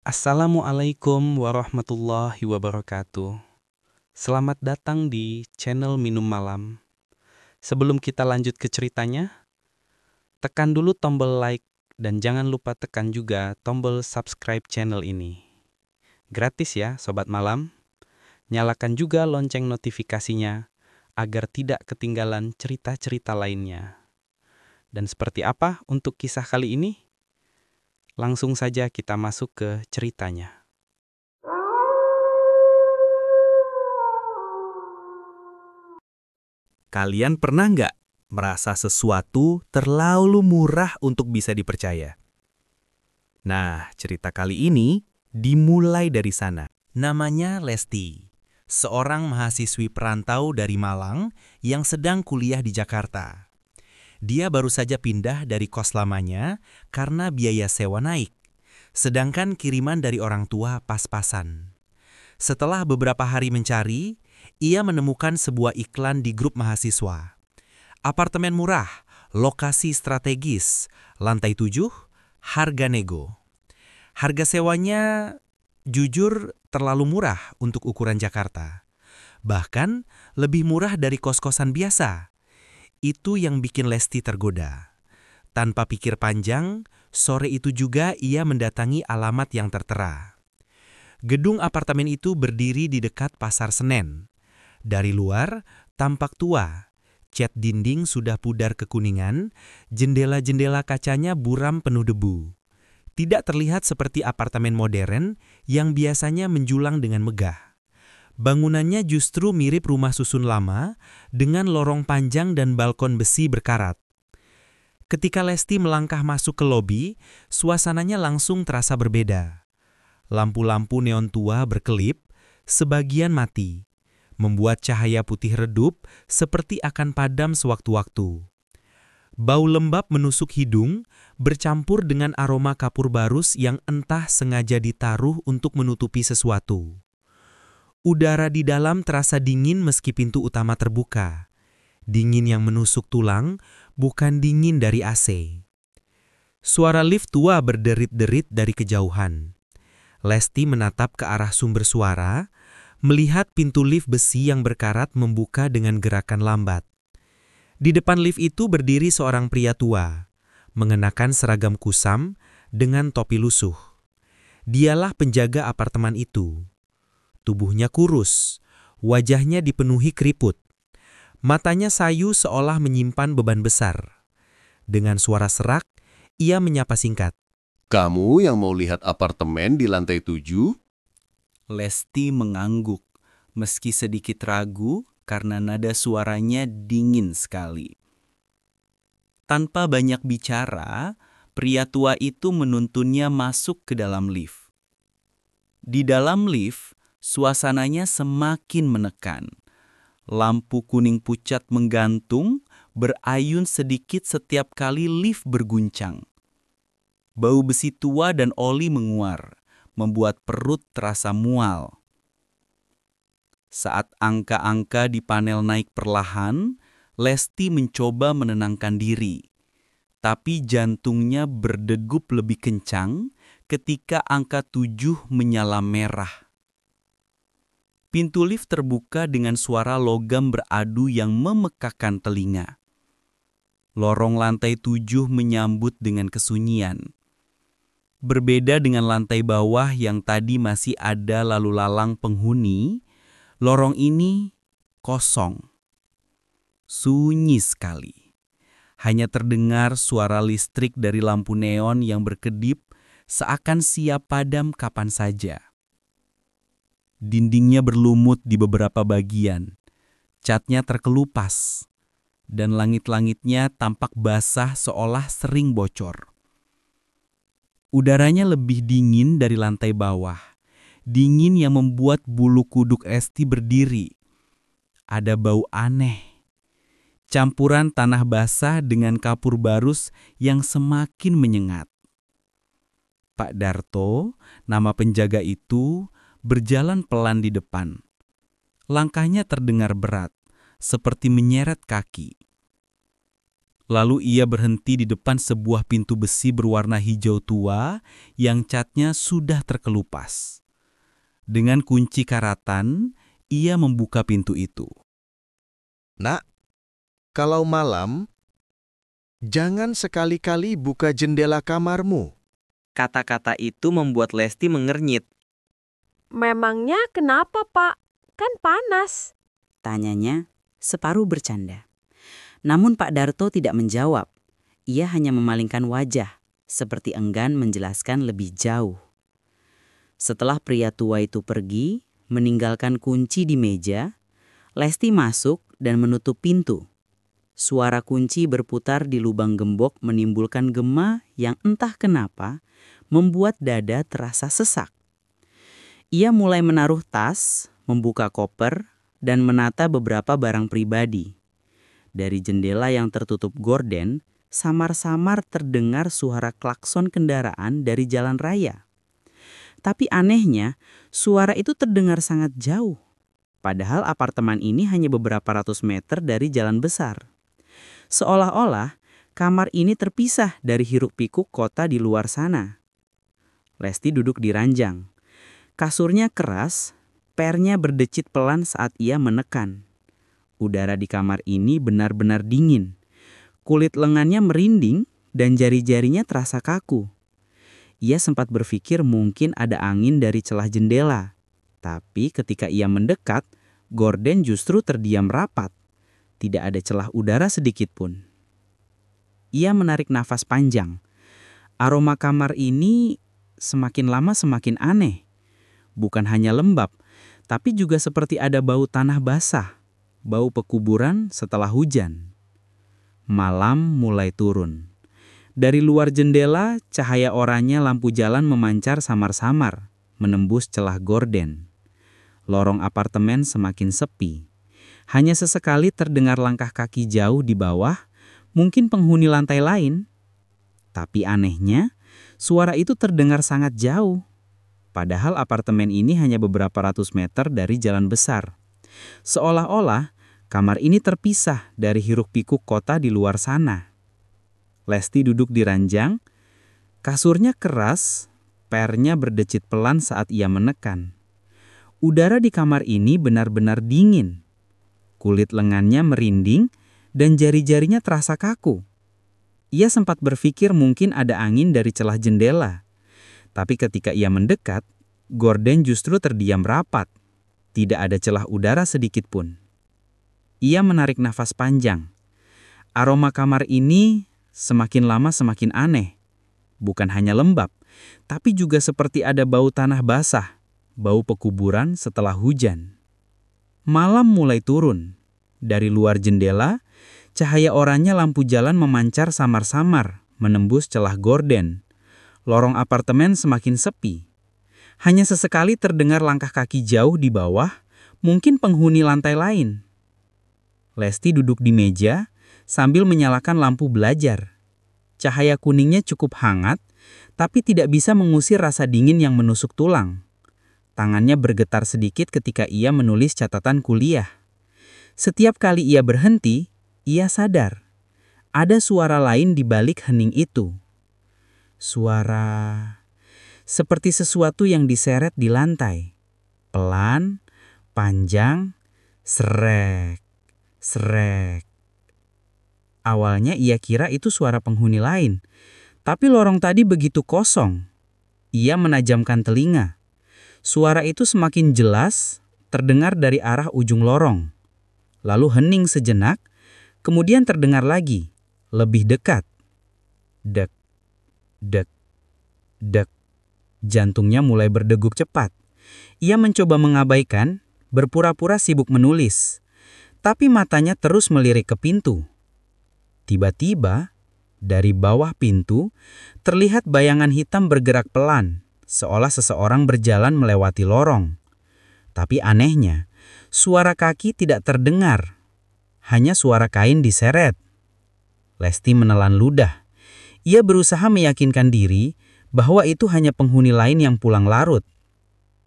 Assalamualaikum warahmatullahi wabarakatuh. Selamat datang di channel Minum Malam. Sebelum kita lanjut ke ceritanya, tekan dulu tombol like dan jangan lupa tekan juga tombol subscribe channel ini. Gratis ya, Sobat Malam. Nyalakan juga lonceng notifikasinya agar tidak ketinggalan cerita-cerita lainnya. Dan seperti apa untuk kisah kali ini? Langsung saja kita masuk ke ceritanya. Kalian pernah nggak merasa sesuatu terlalu murah untuk bisa dipercaya? Nah, cerita kali ini dimulai dari sana. Namanya Lesti, seorang mahasiswi perantau dari Malang yang sedang kuliah di Jakarta. Dia baru saja pindah dari kos lamanya karena biaya sewa naik, sedangkan kiriman dari orang tua pas-pasan. Setelah beberapa hari mencari, ia menemukan sebuah iklan di grup mahasiswa. Apartemen murah, lokasi strategis, lantai 7, harga nego. Harga sewanya jujur terlalu murah untuk ukuran Jakarta. Bahkan lebih murah dari kos-kosan biasa. Itu yang bikin Lesti tergoda. Tanpa pikir panjang, sore itu juga ia mendatangi alamat yang tertera. Gedung apartemen itu berdiri di dekat Pasar Senen. Dari luar, tampak tua. Cat dinding sudah pudar kekuningan, jendela-jendela kacanya buram penuh debu. Tidak terlihat seperti apartemen modern yang biasanya menjulang dengan megah. Bangunannya justru mirip rumah susun lama dengan lorong panjang dan balkon besi berkarat. Ketika Lesti melangkah masuk ke lobi, suasananya langsung terasa berbeda. Lampu-lampu neon tua berkelip, sebagian mati, membuat cahaya putih redup seperti akan padam sewaktu-waktu. Bau lembab menusuk hidung, bercampur dengan aroma kapur barus yang entah sengaja ditaruh untuk menutupi sesuatu. Udara di dalam terasa dingin meski pintu utama terbuka. Dingin yang menusuk tulang, bukan dingin dari AC. Suara lift tua berderit-derit dari kejauhan. Lesti menatap ke arah sumber suara, melihat pintu lift besi yang berkarat membuka dengan gerakan lambat. Di depan lift itu berdiri seorang pria tua, mengenakan seragam kusam dengan topi lusuh. Dialah penjaga apartemen itu. Tubuhnya kurus, wajahnya dipenuhi keriput. Matanya sayu seolah menyimpan beban besar. Dengan suara serak, ia menyapa singkat. Kamu yang mau lihat apartemen di lantai 7? Lesti mengangguk, meski sedikit ragu karena nada suaranya dingin sekali. Tanpa banyak bicara, pria tua itu menuntunnya masuk ke dalam lift. Di dalam lift, suasananya semakin menekan. Lampu kuning pucat menggantung, berayun sedikit setiap kali lift berguncang. Bau besi tua dan oli menguar, membuat perut terasa mual. Saat angka-angka di panel naik perlahan, Lesti mencoba menenangkan diri. Tapi jantungnya berdegup lebih kencang ketika angka 7 menyala merah. Pintu lift terbuka dengan suara logam beradu yang memekakan telinga. Lorong lantai 7 menyambut dengan kesunyian. Berbeda dengan lantai bawah yang tadi masih ada lalu lalang penghuni, lorong ini kosong. Sunyi sekali. Hanya terdengar suara listrik dari lampu neon yang berkedip seakan siap padam kapan saja. Dindingnya berlumut di beberapa bagian. Catnya terkelupas. Dan langit-langitnya tampak basah seolah sering bocor. Udaranya lebih dingin dari lantai bawah. Dingin yang membuat bulu kuduk Lesti berdiri. Ada bau aneh. Campuran tanah basah dengan kapur barus yang semakin menyengat. Pak Darto, nama penjaga itu, berjalan pelan di depan. Langkahnya terdengar berat, seperti menyeret kaki. Lalu ia berhenti di depan sebuah pintu besi berwarna hijau tua yang catnya sudah terkelupas. Dengan kunci karatan, ia membuka pintu itu. Nak, kalau malam, jangan sekali-kali buka jendela kamarmu. Kata-kata itu membuat Lesti mengernyit. Memangnya kenapa, Pak? Kan panas. Tanyanya separuh bercanda. Namun Pak Darto tidak menjawab. Ia hanya memalingkan wajah, seperti enggan menjelaskan lebih jauh. Setelah pria tua itu pergi, meninggalkan kunci di meja, Lesti masuk dan menutup pintu. Suara kunci berputar di lubang gembok menimbulkan gema yang entah kenapa membuat dada terasa sesak. Ia mulai menaruh tas, membuka koper, dan menata beberapa barang pribadi. Dari jendela yang tertutup gorden, samar-samar terdengar suara klakson kendaraan dari jalan raya. Tapi anehnya, suara itu terdengar sangat jauh. Padahal apartemen ini hanya beberapa ratus meter dari jalan besar. Seolah-olah kamar ini terpisah dari hiruk-pikuk kota di luar sana. Lesti duduk di ranjang. Kasurnya keras, pernya berdecit pelan saat ia menekan. Udara di kamar ini benar-benar dingin. Kulit lengannya merinding dan jari-jarinya terasa kaku. Ia sempat berpikir mungkin ada angin dari celah jendela. Tapi ketika ia mendekat, gorden justru terdiam rapat. Tidak ada celah udara sedikit pun. Ia menarik nafas panjang. Aroma kamar ini semakin lama semakin aneh. Bukan hanya lembab, tapi juga seperti ada bau tanah basah. Bau pekuburan setelah hujan. Malam mulai turun. Dari luar jendela, cahaya oranye lampu jalan memancar samar-samar, menembus celah gorden. Lorong apartemen semakin sepi. Hanya sesekali terdengar langkah kaki jauh di bawah, mungkin penghuni lantai lain. Tapi anehnya, suara itu terdengar sangat jauh. Padahal apartemen ini hanya beberapa ratus meter dari jalan besar. Seolah-olah kamar ini terpisah dari hiruk-pikuk kota di luar sana. Lesti duduk di ranjang, kasurnya keras, pernya berdecit pelan saat ia menekan. Udara di kamar ini benar-benar dingin. Kulit lengannya merinding dan jari-jarinya terasa kaku. Ia sempat berpikir mungkin ada angin dari celah jendela. Tapi ketika ia mendekat, gorden justru terdiam rapat. Tidak ada celah udara sedikit pun. Ia menarik nafas panjang. Aroma kamar ini semakin lama semakin aneh. Bukan hanya lembab, tapi juga seperti ada bau tanah basah, bau pekuburan setelah hujan. Malam mulai turun. Dari luar jendela, cahaya oranye lampu jalan memancar samar-samar, menembus celah gorden. Lorong apartemen semakin sepi. Hanya sesekali terdengar langkah kaki jauh di bawah, mungkin penghuni lantai lain. Lesti duduk di meja sambil menyalakan lampu belajar. Cahaya kuningnya cukup hangat, tapi tidak bisa mengusir rasa dingin yang menusuk tulang. Tangannya bergetar sedikit ketika ia menulis catatan kuliah. Setiap kali ia berhenti, ia sadar. Ada suara lain di balik hening itu. Suara seperti sesuatu yang diseret di lantai. Pelan, panjang, srek, srek. Awalnya ia kira itu suara penghuni lain, tapi lorong tadi begitu kosong. Ia menajamkan telinga. Suara itu semakin jelas, terdengar dari arah ujung lorong. Lalu hening sejenak, kemudian terdengar lagi, lebih dekat. Dek, dek, dek. Jantungnya mulai berdegup cepat. Ia mencoba mengabaikan, berpura-pura sibuk menulis. Tapi matanya terus melirik ke pintu. Tiba-tiba, dari bawah pintu, terlihat bayangan hitam bergerak pelan, seolah seseorang berjalan melewati lorong. Tapi anehnya, suara kaki tidak terdengar. Hanya suara kain diseret. Lesti menelan ludah. Ia berusaha meyakinkan diri bahwa itu hanya penghuni lain yang pulang larut.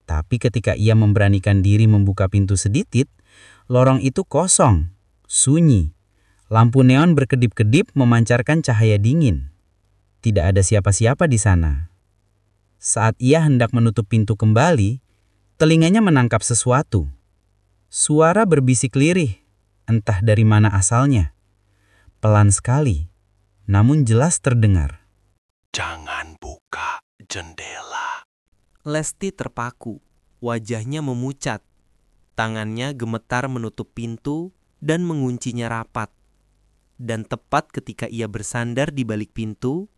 Tapi ketika ia memberanikan diri membuka pintu sedikit, lorong itu kosong, sunyi. Lampu neon berkedip-kedip memancarkan cahaya dingin. Tidak ada siapa-siapa di sana. Saat ia hendak menutup pintu kembali, telinganya menangkap sesuatu. Suara berbisik lirih, entah dari mana asalnya. Pelan sekali, namun jelas terdengar. Jangan buka jendela. Lesti terpaku, wajahnya memucat. Tangannya gemetar menutup pintu dan menguncinya rapat. Dan tepat ketika ia bersandar di balik pintu,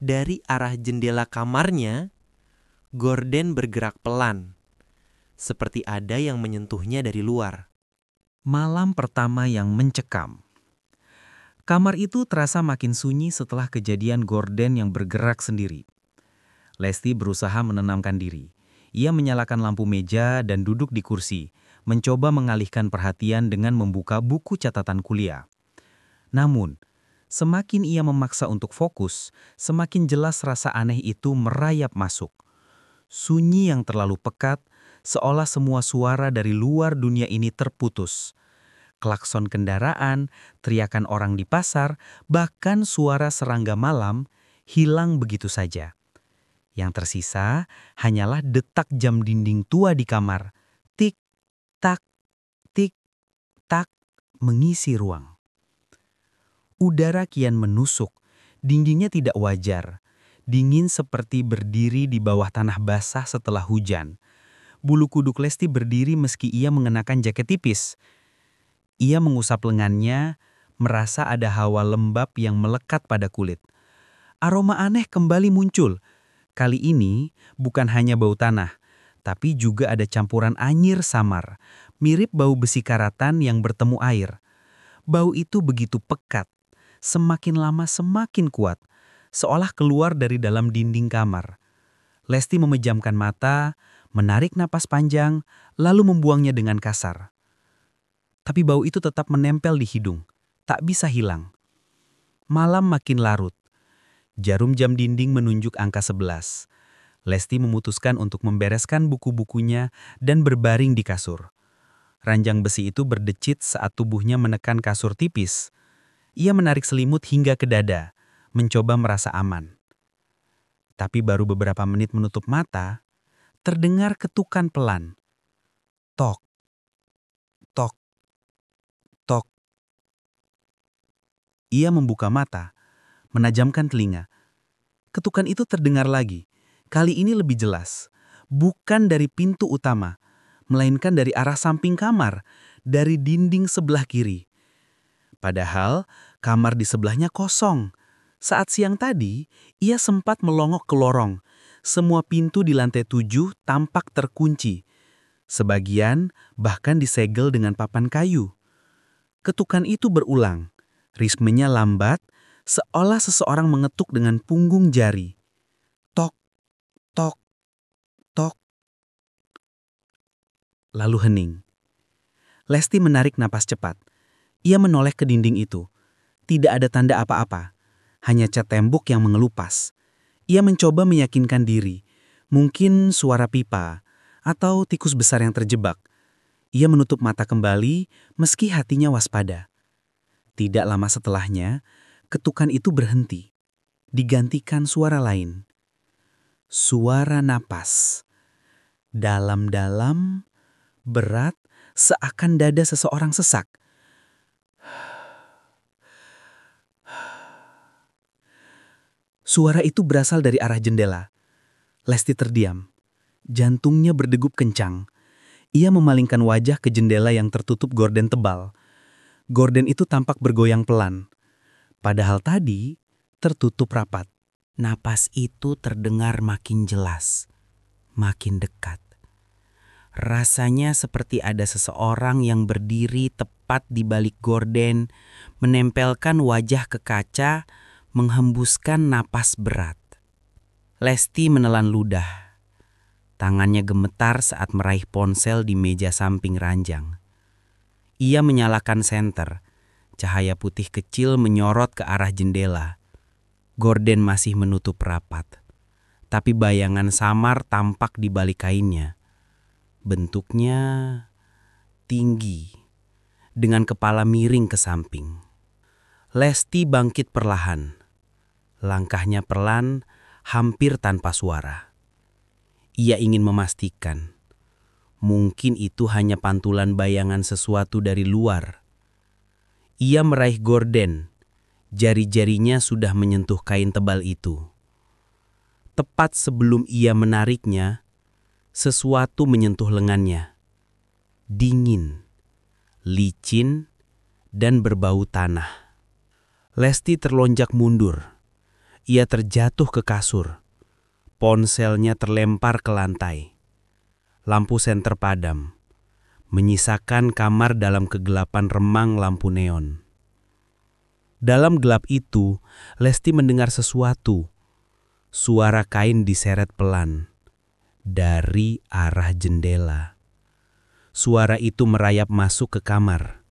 dari arah jendela kamarnya, gorden bergerak pelan, seperti ada yang menyentuhnya dari luar. Malam pertama yang mencekam. Kamar itu terasa makin sunyi setelah kejadian gorden yang bergerak sendiri. Lesti berusaha menenangkan diri. Ia menyalakan lampu meja dan duduk di kursi, mencoba mengalihkan perhatian dengan membuka buku catatan kuliah. Namun, semakin ia memaksa untuk fokus, semakin jelas rasa aneh itu merayap masuk. Sunyi yang terlalu pekat, seolah semua suara dari luar dunia ini terputus. Klakson kendaraan, teriakan orang di pasar, bahkan suara serangga malam hilang begitu saja. Yang tersisa hanyalah detak jam dinding tua di kamar. Tik, tak, mengisi ruang. Udara kian menusuk, dinginnya tidak wajar. Dingin seperti berdiri di bawah tanah basah setelah hujan. Bulu kuduk Lesti berdiri meski ia mengenakan jaket tipis. Ia mengusap lengannya, merasa ada hawa lembab yang melekat pada kulit. Aroma aneh kembali muncul. Kali ini bukan hanya bau tanah, tapi juga ada campuran anyir samar, mirip bau besi karatan yang bertemu air. Bau itu begitu pekat, semakin lama semakin kuat, seolah keluar dari dalam dinding kamar. Lesti memejamkan mata, menarik napas panjang, lalu membuangnya dengan kasar. Tapi bau itu tetap menempel di hidung, tak bisa hilang. Malam makin larut. Jarum jam dinding menunjuk angka 11. Lesti memutuskan untuk membereskan buku-bukunya dan berbaring di kasur. Ranjang besi itu berdecit saat tubuhnya menekan kasur tipis. Ia menarik selimut hingga ke dada, mencoba merasa aman. Tapi baru beberapa menit menutup mata, terdengar ketukan pelan. Tok, tok, tok. Ia membuka mata, menajamkan telinga. Ketukan itu terdengar lagi, kali ini lebih jelas. Bukan dari pintu utama, melainkan dari arah samping kamar, dari dinding sebelah kiri. Padahal kamar di sebelahnya kosong. Saat siang tadi, ia sempat melongok ke lorong. Semua pintu di lantai 7 tampak terkunci. Sebagian bahkan disegel dengan papan kayu. Ketukan itu berulang. Ritmenya lambat, seolah seseorang mengetuk dengan punggung jari. Tok, tok, tok. Lalu hening. Lesti menarik napas cepat. Ia menoleh ke dinding itu. Tidak ada tanda apa-apa, hanya cat tembok yang mengelupas. Ia mencoba meyakinkan diri, mungkin suara pipa atau tikus besar yang terjebak. Ia menutup mata kembali meski hatinya waspada. Tidak lama setelahnya, ketukan itu berhenti, digantikan suara lain. Suara napas. Dalam-dalam, berat, seakan dada seseorang sesak. Suara itu berasal dari arah jendela. Lesti terdiam. Jantungnya berdegup kencang. Ia memalingkan wajah ke jendela yang tertutup gorden tebal. Gorden itu tampak bergoyang pelan. Padahal tadi tertutup rapat. Napas itu terdengar makin jelas, makin dekat. Rasanya seperti ada seseorang yang berdiri tepat di balik gorden, menempelkan wajah ke kaca, menghembuskan napas berat. Lesti menelan ludah. Tangannya gemetar saat meraih ponsel di meja samping ranjang. Ia menyalakan senter. Cahaya putih kecil menyorot ke arah jendela. Gorden masih menutup rapat. Tapi bayangan samar tampak di balik kainnya. Bentuknya tinggi, dengan kepala miring ke samping. Lesti bangkit perlahan. Langkahnya pelan, hampir tanpa suara. Ia ingin memastikan, mungkin itu hanya pantulan bayangan sesuatu dari luar. Ia meraih gorden, jari-jarinya sudah menyentuh kain tebal itu. Tepat sebelum ia menariknya, sesuatu menyentuh lengannya. Dingin, licin, dan berbau tanah. Lesti terlonjak mundur. Ia terjatuh ke kasur. Ponselnya terlempar ke lantai. Lampu senter padam, menyisakan kamar dalam kegelapan remang lampu neon. Dalam gelap itu, Lesti mendengar sesuatu. Suara kain diseret pelan dari arah jendela. Suara itu merayap masuk ke kamar.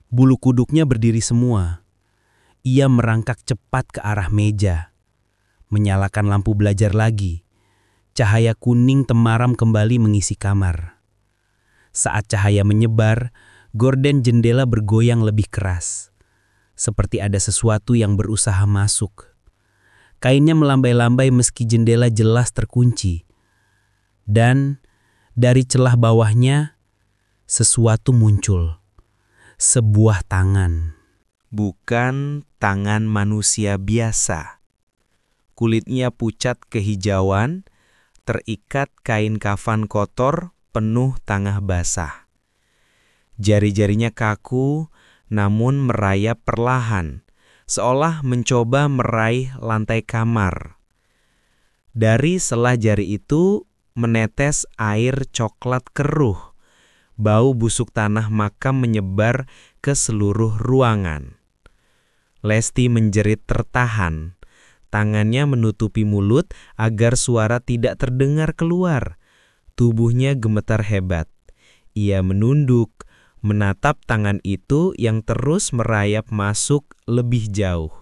Bulu kuduknya berdiri semua. Ia merangkak cepat ke arah meja, menyalakan lampu belajar lagi. Cahaya kuning temaram kembali mengisi kamar. Saat cahaya menyebar, gorden jendela bergoyang lebih keras, seperti ada sesuatu yang berusaha masuk. Kainnya melambai-lambai meski jendela jelas terkunci. Dan dari celah bawahnya, sesuatu muncul. Sebuah tangan. Bukan tangan manusia biasa. Kulitnya pucat kehijauan, terikat kain kafan kotor penuh tanah basah. Jari-jarinya kaku, namun merayap perlahan, seolah mencoba meraih lantai kamar. Dari selah jari itu menetes air coklat keruh. Bau busuk tanah makam menyebar ke seluruh ruangan. Lesti menjerit tertahan. Tangannya menutupi mulut agar suara tidak terdengar keluar. Tubuhnya gemetar hebat. Ia menunduk, menatap tangan itu yang terus merayap masuk lebih jauh.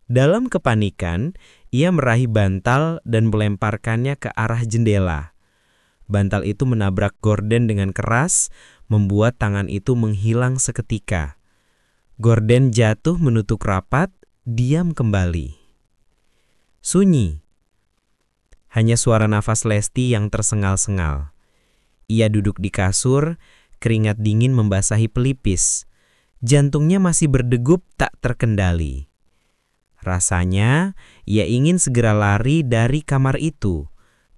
Dalam kepanikan, ia meraih bantal dan melemparkannya ke arah jendela. Bantal itu menabrak gorden dengan keras, membuat tangan itu menghilang seketika. Gorden jatuh menutup rapat, diam kembali. Sunyi. Hanya suara nafas Lesti yang tersengal-sengal. Ia duduk di kasur, keringat dingin membasahi pelipis. Jantungnya masih berdegup tak terkendali. Rasanya ia ingin segera lari dari kamar itu.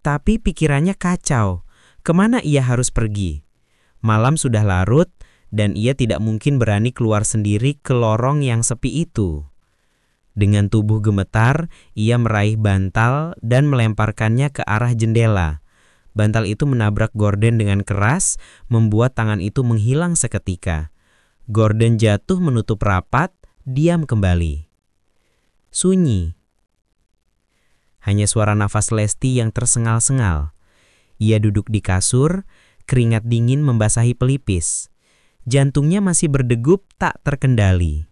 Tapi pikirannya kacau. Kemana ia harus pergi? Malam sudah larut dan ia tidak mungkin berani keluar sendiri ke lorong yang sepi itu. Dengan tubuh gemetar, ia meraih bantal dan melemparkannya ke arah jendela. Bantal itu menabrak gorden dengan keras, membuat tangan itu menghilang seketika. Gorden jatuh menutup rapat, diam kembali. Sunyi. Hanya suara nafas Lesti yang tersengal-sengal. Ia duduk di kasur, keringat dingin membasahi pelipis. Jantungnya masih berdegup tak terkendali.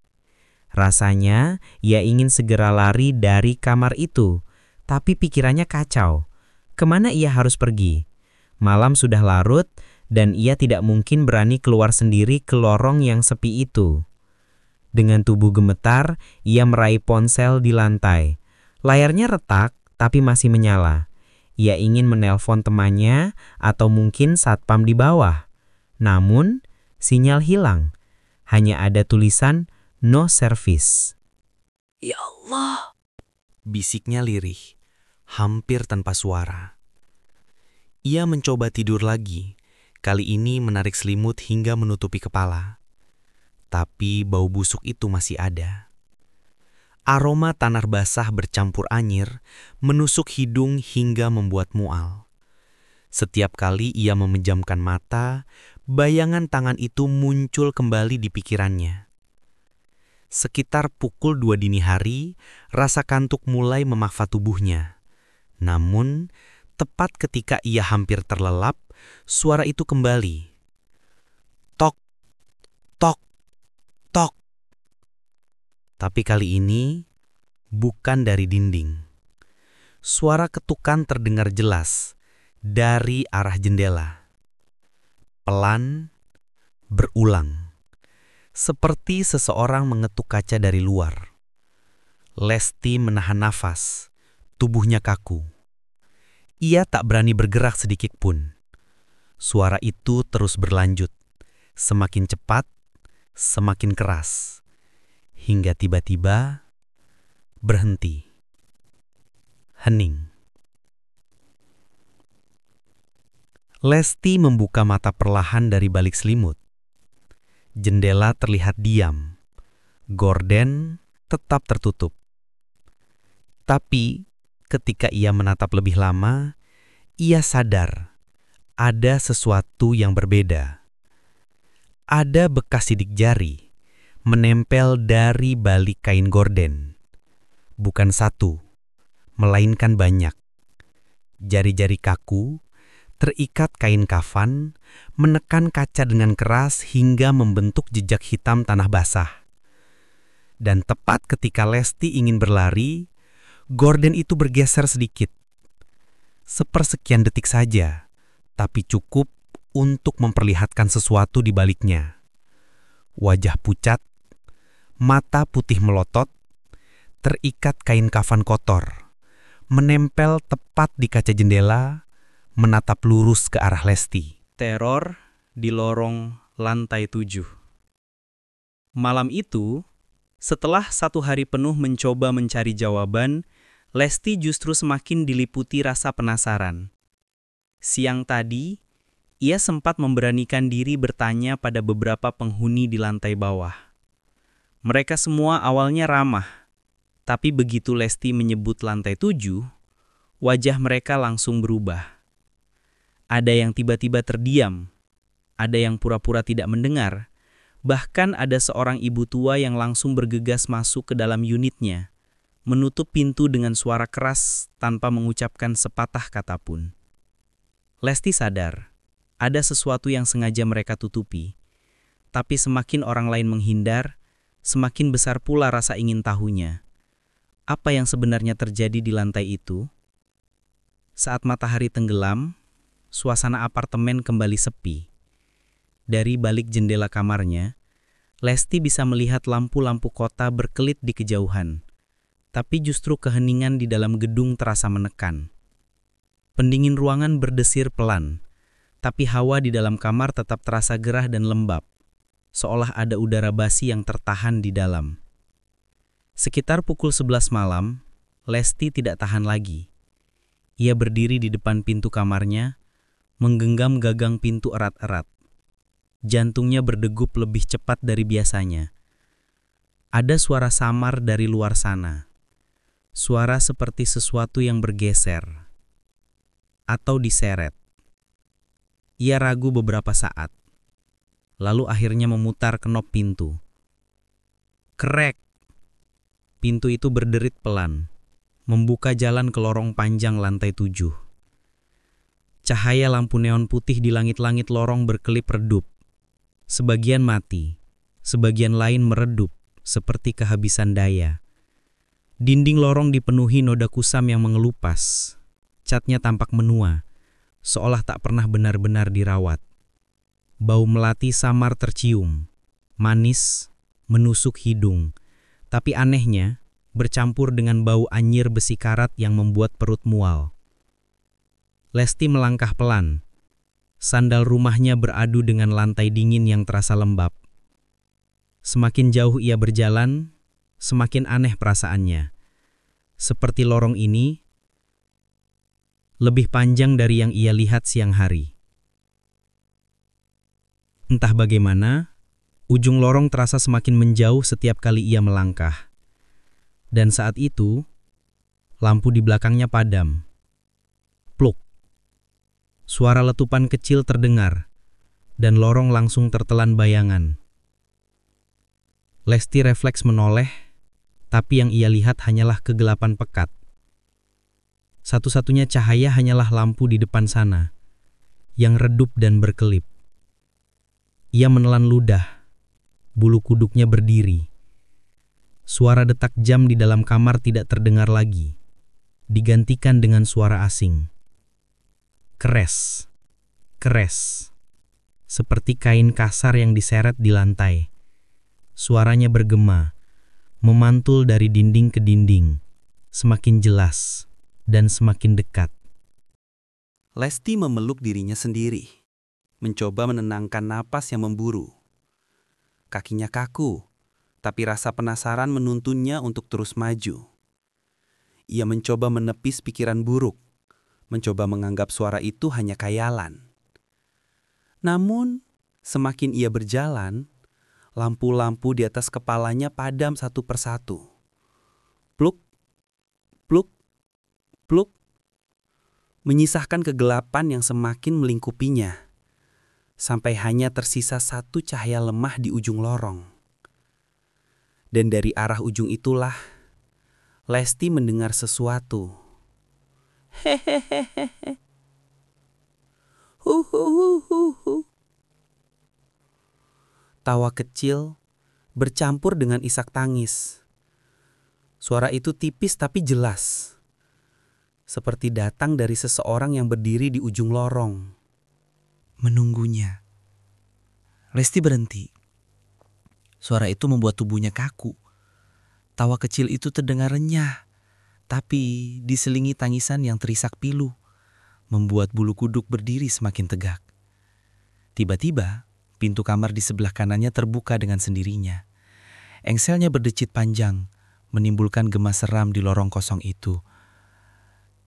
Rasanya ia ingin segera lari dari kamar itu, tapi pikirannya kacau. Kemana ia harus pergi? Malam sudah larut dan ia tidak mungkin berani keluar sendiri ke lorong yang sepi itu. Dengan tubuh gemetar, ia meraih ponsel di lantai. Layarnya retak, tapi masih menyala. Ia ingin menelpon temannya atau mungkin satpam di bawah. Namun, sinyal hilang. Hanya ada tulisan no service. Ya Allah, bisiknya lirih, hampir tanpa suara. Ia mencoba tidur lagi, kali ini menarik selimut hingga menutupi kepala. Tapi bau busuk itu masih ada. Aroma tanah basah bercampur anyir menusuk hidung hingga membuat mual. Setiap kali ia memejamkan mata, bayangan tangan itu muncul kembali di pikirannya. Sekitar pukul 2 dini hari, rasa kantuk mulai memaksa tubuhnya. Namun, tepat ketika ia hampir terlelap, suara itu kembali. Tok, tok, tok. Tapi kali ini, bukan dari dinding. Suara ketukan terdengar jelas dari arah jendela. Pelan, berulang. Seperti seseorang mengetuk kaca dari luar. Lesti menahan nafas, tubuhnya kaku. Ia tak berani bergerak sedikit pun. Suara itu terus berlanjut, semakin cepat, semakin keras, hingga tiba-tiba berhenti. Hening. Lesti membuka mata perlahan dari balik selimut. Jendela terlihat diam. Gorden tetap tertutup. Tapi ketika ia menatap lebih lama, ia sadar ada sesuatu yang berbeda. Ada bekas sidik jari menempel dari balik kain gorden. Bukan satu, melainkan banyak. Jari-jari kaku terikat kain kafan, menekan kaca dengan keras hingga membentuk jejak hitam tanah basah. Dan tepat ketika Lesti ingin berlari, gorden itu bergeser sedikit. Sepersekian detik saja, tapi cukup untuk memperlihatkan sesuatu di baliknya. Wajah pucat, mata putih melotot, terikat kain kafan kotor, menempel tepat di kaca jendela, menatap lurus ke arah Lesti. Teror di lorong lantai 7. Malam itu, setelah 1 hari penuh mencoba mencari jawaban, Lesti justru semakin diliputi rasa penasaran. Siang tadi, ia sempat memberanikan diri bertanya pada beberapa penghuni di lantai bawah. Mereka semua awalnya ramah, tapi begitu Lesti menyebut lantai 7, wajah mereka langsung berubah. Ada yang tiba-tiba terdiam, ada yang pura-pura tidak mendengar, bahkan ada seorang ibu tua yang langsung bergegas masuk ke dalam unitnya, menutup pintu dengan suara keras tanpa mengucapkan sepatah kata pun. Lesti sadar, ada sesuatu yang sengaja mereka tutupi, tapi semakin orang lain menghindar, semakin besar pula rasa ingin tahunya. Apa yang sebenarnya terjadi di lantai itu? Saat matahari tenggelam, suasana apartemen kembali sepi. Dari balik jendela kamarnya, Lesti bisa melihat lampu-lampu kota berkelit di kejauhan. Tapi justru keheningan di dalam gedung terasa menekan. Pendingin ruangan berdesir pelan, tapi hawa di dalam kamar tetap terasa gerah dan lembab, seolah ada udara basi yang tertahan di dalam. Sekitar pukul 11 malam, Lesti tidak tahan lagi. Ia berdiri di depan pintu kamarnya, menggenggam gagang pintu erat-erat. Jantungnya berdegup lebih cepat dari biasanya. Ada suara samar dari luar sana. Suara seperti sesuatu yang bergeser atau diseret. Ia ragu beberapa saat, lalu akhirnya memutar knop pintu. Krek! Pintu itu berderit pelan, membuka jalan ke lorong panjang lantai 7. Cahaya lampu neon putih di langit-langit lorong berkelip redup. Sebagian mati, sebagian lain meredup, seperti kehabisan daya. Dinding lorong dipenuhi noda kusam yang mengelupas. Catnya tampak menua, seolah tak pernah benar-benar dirawat. Bau melati samar tercium, manis, menusuk hidung, tapi anehnya bercampur dengan bau anyir besi karat yang membuat perut mual. Lesti melangkah pelan. Sandal rumahnya beradu dengan lantai dingin yang terasa lembab. Semakin jauh ia berjalan, semakin aneh perasaannya. Seperti lorong ini lebih panjang dari yang ia lihat siang hari. Entah bagaimana, ujung lorong terasa semakin menjauh setiap kali ia melangkah. Dan saat itu, lampu di belakangnya padam. Pluk. Suara letupan kecil terdengar, dan lorong langsung tertelan bayangan. Lesti refleks menoleh, tapi yang ia lihat hanyalah kegelapan pekat. Satu-satunya cahaya hanyalah lampu di depan sana, yang redup dan berkelip. Ia menelan ludah, bulu kuduknya berdiri. Suara detak jam di dalam kamar tidak terdengar lagi, digantikan dengan suara asing. Keres, keres, seperti kain kasar yang diseret di lantai. Suaranya bergema, memantul dari dinding ke dinding, semakin jelas dan semakin dekat. Lesti memeluk dirinya sendiri, mencoba menenangkan napas yang memburu. Kakinya kaku, tapi rasa penasaran menuntunnya untuk terus maju. Ia mencoba menepis pikiran buruk, mencoba menganggap suara itu hanya khayalan. Namun, semakin ia berjalan, lampu-lampu di atas kepalanya padam satu persatu. Pluk, pluk, pluk, menyisahkan kegelapan yang semakin melingkupinya, sampai hanya tersisa satu cahaya lemah di ujung lorong. Dan dari arah ujung itulah, Lesti mendengar sesuatu. Hehehehe. Huhuhuhu. Tawa kecil bercampur dengan isak tangis. Suara itu tipis tapi jelas, seperti datang dari seseorang yang berdiri di ujung lorong. Menunggunya. Lesti berhenti. Suara itu membuat tubuhnya kaku. Tawa kecil itu terdengar renyah, tapi diselingi tangisan yang terisak pilu, membuat bulu kuduk berdiri semakin tegak. Tiba-tiba, pintu kamar di sebelah kanannya terbuka dengan sendirinya. Engselnya berdecit panjang, menimbulkan gema seram di lorong kosong itu.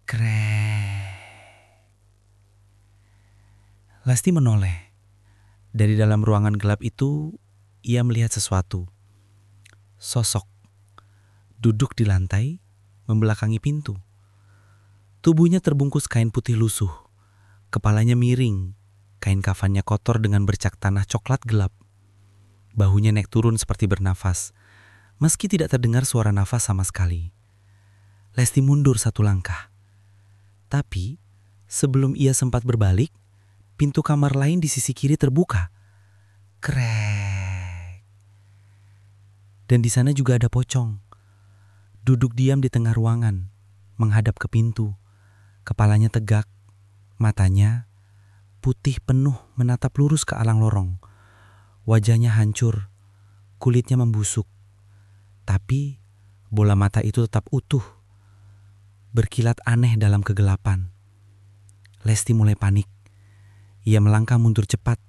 Krek. Lesti menoleh. Dari dalam ruangan gelap itu, ia melihat sesuatu. Sosok. Duduk di lantai, membelakangi pintu. Tubuhnya terbungkus kain putih lusuh. Kepalanya miring. Kain kafannya kotor dengan bercak tanah coklat gelap. Bahunya naik turun seperti bernafas, meski tidak terdengar suara nafas sama sekali. Lesti mundur satu langkah. Tapi, sebelum ia sempat berbalik, pintu kamar lain di sisi kiri terbuka. Krek. Dan di sana juga ada pocong. Duduk diam di tengah ruangan, menghadap ke pintu. Kepalanya tegak, matanya putih penuh menatap lurus ke alang lorong. Wajahnya hancur, kulitnya membusuk. Tapi bola mata itu tetap utuh, berkilat aneh dalam kegelapan. Lesti mulai panik. Ia melangkah mundur cepat,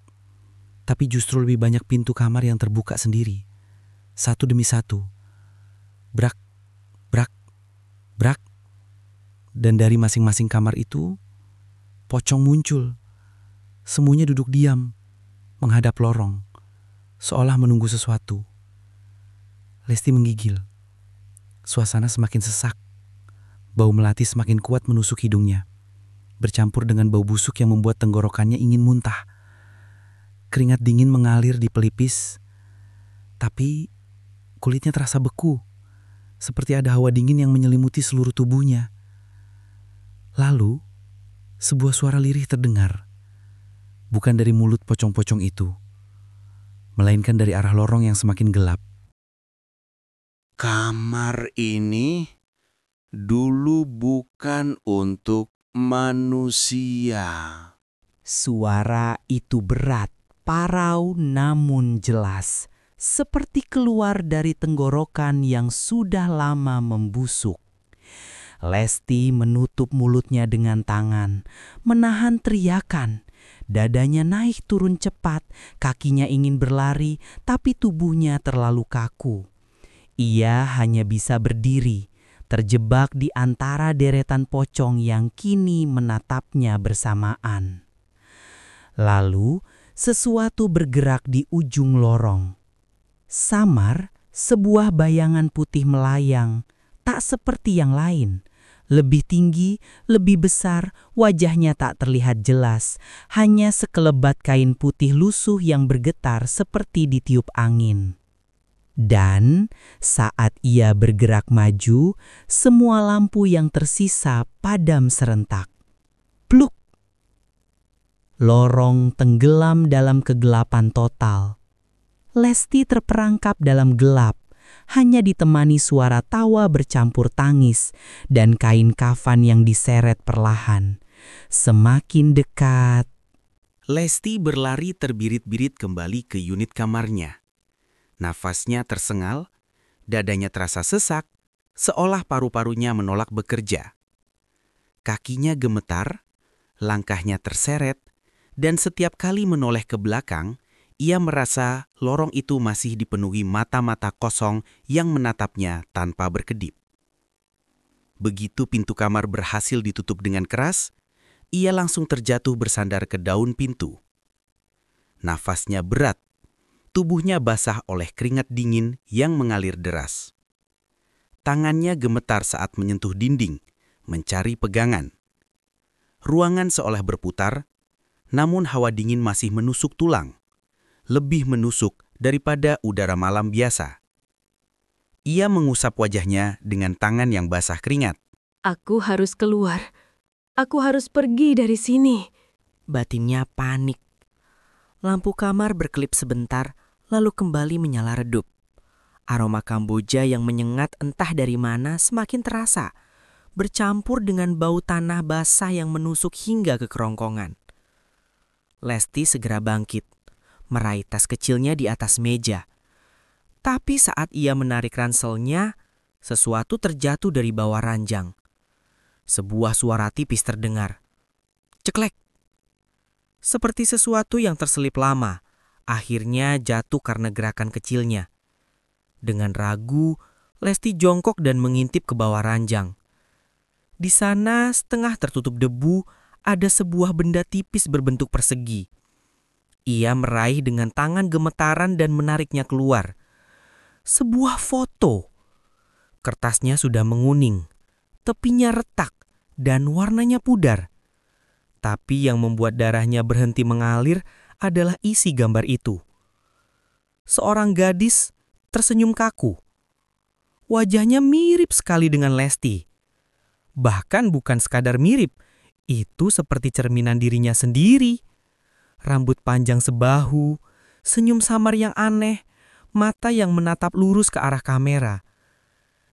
tapi justru lebih banyak pintu kamar yang terbuka sendiri. Satu demi satu. Brak, brak, brak. Dan dari masing-masing kamar itu, pocong muncul. Semuanya duduk diam, menghadap lorong, seolah menunggu sesuatu. Lesti menggigil. Suasana semakin sesak. Bau melati semakin kuat menusuk hidungnya, bercampur dengan bau busuk yang membuat tenggorokannya ingin muntah. Keringat dingin mengalir di pelipis, tapi kulitnya terasa beku, seperti ada hawa dingin yang menyelimuti seluruh tubuhnya. Lalu, sebuah suara lirih terdengar. Bukan dari mulut pocong-pocong itu, melainkan dari arah lorong yang semakin gelap. Kamar ini dulu bukan untuk manusia. Suara itu berat, parau namun jelas, seperti keluar dari tenggorokan yang sudah lama membusuk. Lesti menutup mulutnya dengan tangan, menahan teriakan. Dadanya naik turun cepat, kakinya ingin berlari, tapi tubuhnya terlalu kaku. Ia hanya bisa berdiri, terjebak di antara deretan pocong yang kini menatapnya bersamaan. Lalu, sesuatu bergerak di ujung lorong. Samar, sebuah bayangan putih melayang, tak seperti yang lain. Lebih tinggi, lebih besar, wajahnya tak terlihat jelas, hanya sekelebat kain putih lusuh yang bergetar seperti ditiup angin. Dan saat ia bergerak maju, semua lampu yang tersisa padam serentak. Pluk! Lorong tenggelam dalam kegelapan total. Lesti terperangkap dalam gelap, hanya ditemani suara tawa bercampur tangis dan kain kafan yang diseret perlahan. Semakin dekat. Lesti berlari terbirit-birit kembali ke unit kamarnya. Nafasnya tersengal, dadanya terasa sesak, seolah paru-parunya menolak bekerja. Kakinya gemetar, langkahnya terseret, dan setiap kali menoleh ke belakang, ia merasa lorong itu masih dipenuhi mata-mata kosong yang menatapnya tanpa berkedip. Begitu pintu kamar berhasil ditutup dengan keras, ia langsung terjatuh bersandar ke daun pintu. Nafasnya berat, tubuhnya basah oleh keringat dingin yang mengalir deras. Tangannya gemetar saat menyentuh dinding, mencari pegangan. Ruangan seolah berputar, namun hawa dingin masih menusuk tulang. Lebih menusuk daripada udara malam biasa. Ia mengusap wajahnya dengan tangan yang basah keringat. Aku harus keluar. Aku harus pergi dari sini. Batinnya panik. Lampu kamar berkelip sebentar, lalu kembali menyala redup. Aroma Kamboja yang menyengat entah dari mana semakin terasa, bercampur dengan bau tanah basah yang menusuk hingga ke kerongkongan. Lesti segera bangkit, meraih tas kecilnya di atas meja. Tapi saat ia menarik ranselnya, sesuatu terjatuh dari bawah ranjang. Sebuah suara tipis terdengar. Ceklek. Seperti sesuatu yang terselip lama, akhirnya jatuh karena gerakan kecilnya. Dengan ragu, Lesti jongkok dan mengintip ke bawah ranjang. Di sana, setengah tertutup debu, ada sebuah benda tipis berbentuk persegi. Ia meraih dengan tangan gemetaran dan menariknya keluar. Sebuah foto. Kertasnya sudah menguning, tepinya retak, dan warnanya pudar. Tapi yang membuat darahnya berhenti mengalir adalah isi gambar itu. Seorang gadis tersenyum kaku. Wajahnya mirip sekali dengan Lesti. Bahkan bukan sekadar mirip, itu seperti cerminan dirinya sendiri. Rambut panjang sebahu, senyum samar yang aneh, mata yang menatap lurus ke arah kamera.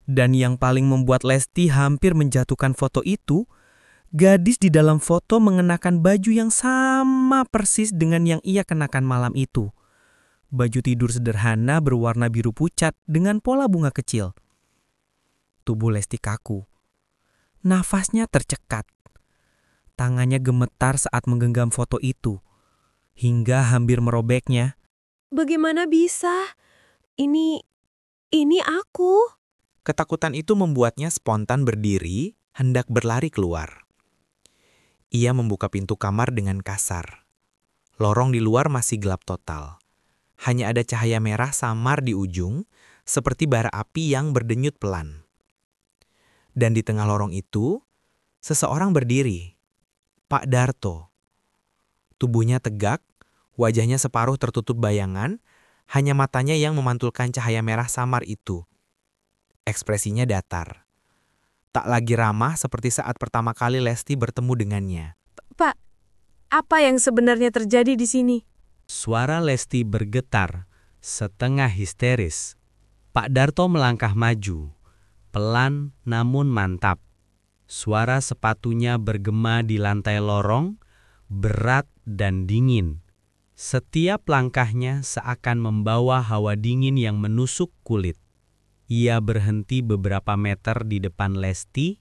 Dan yang paling membuat Lesti hampir menjatuhkan foto itu, gadis di dalam foto mengenakan baju yang sama persis dengan yang ia kenakan malam itu. Baju tidur sederhana berwarna biru pucat dengan pola bunga kecil. Tubuh Lesti kaku. Nafasnya tercekat. Tangannya gemetar saat menggenggam foto itu, hingga hampir merobeknya. Bagaimana bisa? Ini aku. Ketakutan itu membuatnya spontan berdiri, hendak berlari keluar. Ia membuka pintu kamar dengan kasar. Lorong di luar masih gelap total. Hanya ada cahaya merah samar di ujung, seperti bara api yang berdenyut pelan. Dan di tengah lorong itu, seseorang berdiri. Pak Darto. Tubuhnya tegak, wajahnya separuh tertutup bayangan, hanya matanya yang memantulkan cahaya merah samar itu. Ekspresinya datar. Tak lagi ramah seperti saat pertama kali Lesti bertemu dengannya. Pak, apa yang sebenarnya terjadi di sini? Suara Lesti bergetar, setengah histeris. Pak Darto melangkah maju, pelan namun mantap. Suara sepatunya bergema di lantai lorong, berat dan dingin. Setiap langkahnya seakan membawa hawa dingin yang menusuk kulit. Ia berhenti beberapa meter di depan Lesti,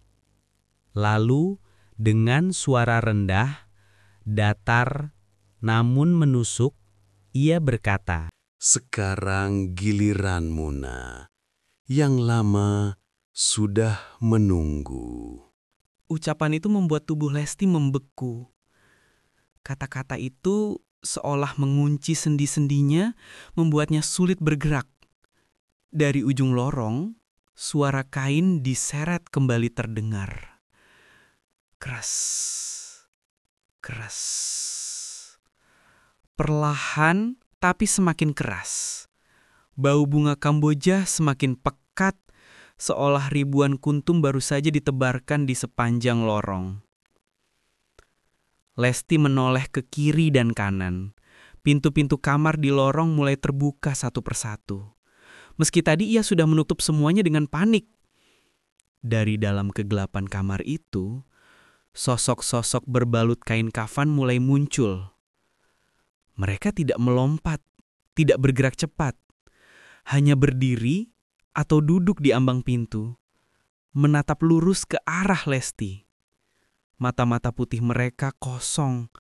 lalu dengan suara rendah, datar, namun menusuk, ia berkata, Sekarang giliranmu, Nak. Yang lama sudah menunggu. Ucapan itu membuat tubuh Lesti membeku. Kata-kata itu seolah mengunci sendi-sendinya, membuatnya sulit bergerak. Dari ujung lorong, suara kain diseret kembali terdengar. Keras, keras. Perlahan tapi semakin keras. Bau bunga Kamboja semakin pekat, seolah ribuan kuntum baru saja ditebarkan di sepanjang lorong. Lesti menoleh ke kiri dan kanan. Pintu-pintu kamar di lorong mulai terbuka satu persatu. Meski tadi ia sudah menutup semuanya dengan panik. Dari dalam kegelapan kamar itu, sosok-sosok berbalut kain kafan mulai muncul. Mereka tidak melompat, tidak bergerak cepat. hanya berdiri atau duduk di ambang pintu, menatap lurus ke arah Lesti. Mata-mata putih mereka kosong,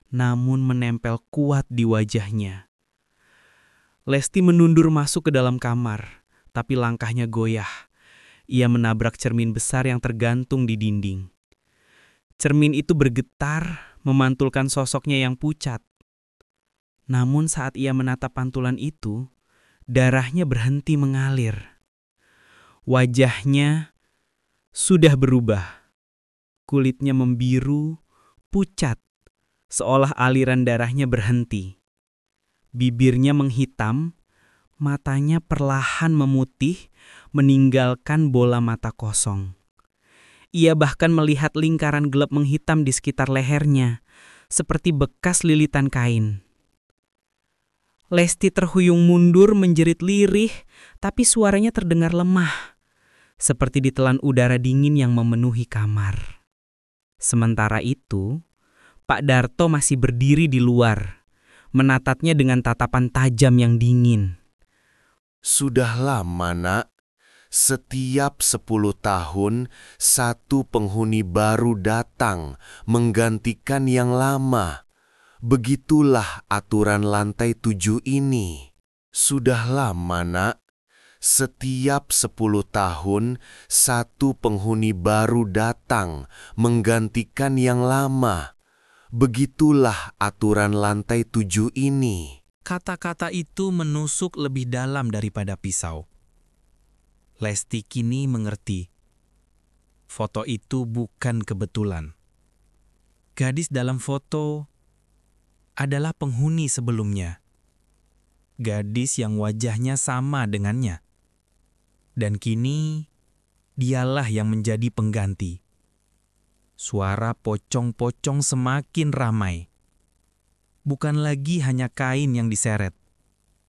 namun menempel kuat di wajahnya. Lesti menundur masuk ke dalam kamar, tapi langkahnya goyah. Ia menabrak cermin besar yang tergantung di dinding. Cermin itu bergetar, memantulkan sosoknya yang pucat. Namun saat ia menatap pantulan itu, darahnya berhenti mengalir. Wajahnya sudah berubah. Kulitnya membiru, pucat, seolah aliran darahnya berhenti. Bibirnya menghitam, matanya perlahan memutih, meninggalkan bola mata kosong. Ia bahkan melihat lingkaran gelap menghitam di sekitar lehernya, seperti bekas lilitan kain. Lesti terhuyung mundur menjerit lirih, tapi suaranya terdengar lemah, seperti ditelan udara dingin yang memenuhi kamar. Sementara itu, Pak Darto masih berdiri di luar, menatapnya dengan tatapan tajam yang dingin. Sudah lama, Nak. Setiap 10 tahun, satu penghuni baru datang menggantikan yang lama. Begitulah aturan lantai 7 ini. Sudah lama, Nak. Setiap 10 tahun, satu penghuni baru datang menggantikan yang lama. Begitulah aturan lantai 7 ini. Kata-kata itu menusuk lebih dalam daripada pisau. Lesti kini mengerti. Foto itu bukan kebetulan. Gadis dalam foto adalah penghuni sebelumnya. Gadis yang wajahnya sama dengannya. Dan kini, dialah yang menjadi pengganti. Suara pocong-pocong semakin ramai. Bukan lagi hanya kain yang diseret,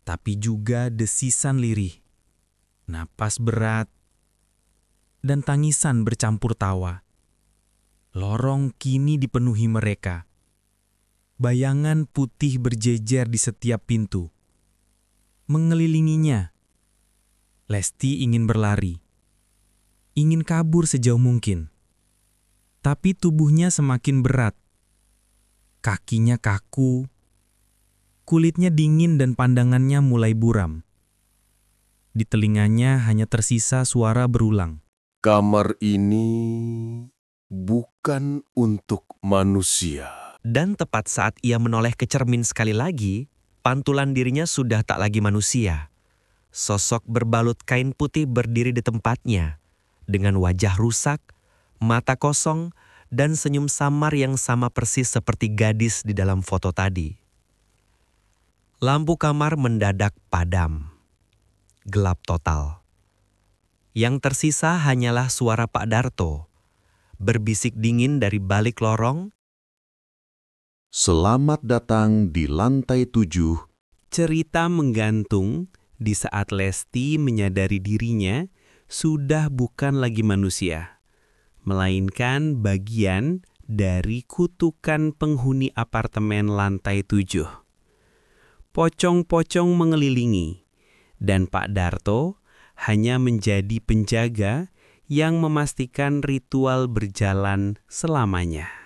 tapi juga desisan lirih, napas berat, dan tangisan bercampur tawa. Lorong kini dipenuhi mereka. Bayangan putih berjejer di setiap pintu. Mengelilinginya. Lesti ingin berlari. Ingin kabur sejauh mungkin. Tapi tubuhnya semakin berat. Kakinya kaku. Kulitnya dingin dan pandangannya mulai buram. Di telinganya hanya tersisa suara berulang. Kamar ini bukan untuk manusia. Dan tepat saat ia menoleh ke cermin sekali lagi, pantulan dirinya sudah tak lagi manusia. Sosok berbalut kain putih berdiri di tempatnya, dengan wajah rusak, mata kosong, dan senyum samar yang sama persis seperti gadis di dalam foto tadi. Lampu kamar mendadak padam. Gelap total. Yang tersisa hanyalah suara Pak Darto, berbisik dingin dari balik lorong. Selamat datang di lantai 7. Cerita menggantung di saat Lesti menyadari dirinya sudah bukan lagi manusia, melainkan bagian dari kutukan penghuni apartemen lantai 7. Pocong-pocong mengelilingi, dan Pak Darto hanya menjadi penjaga yang memastikan ritual berjalan selamanya.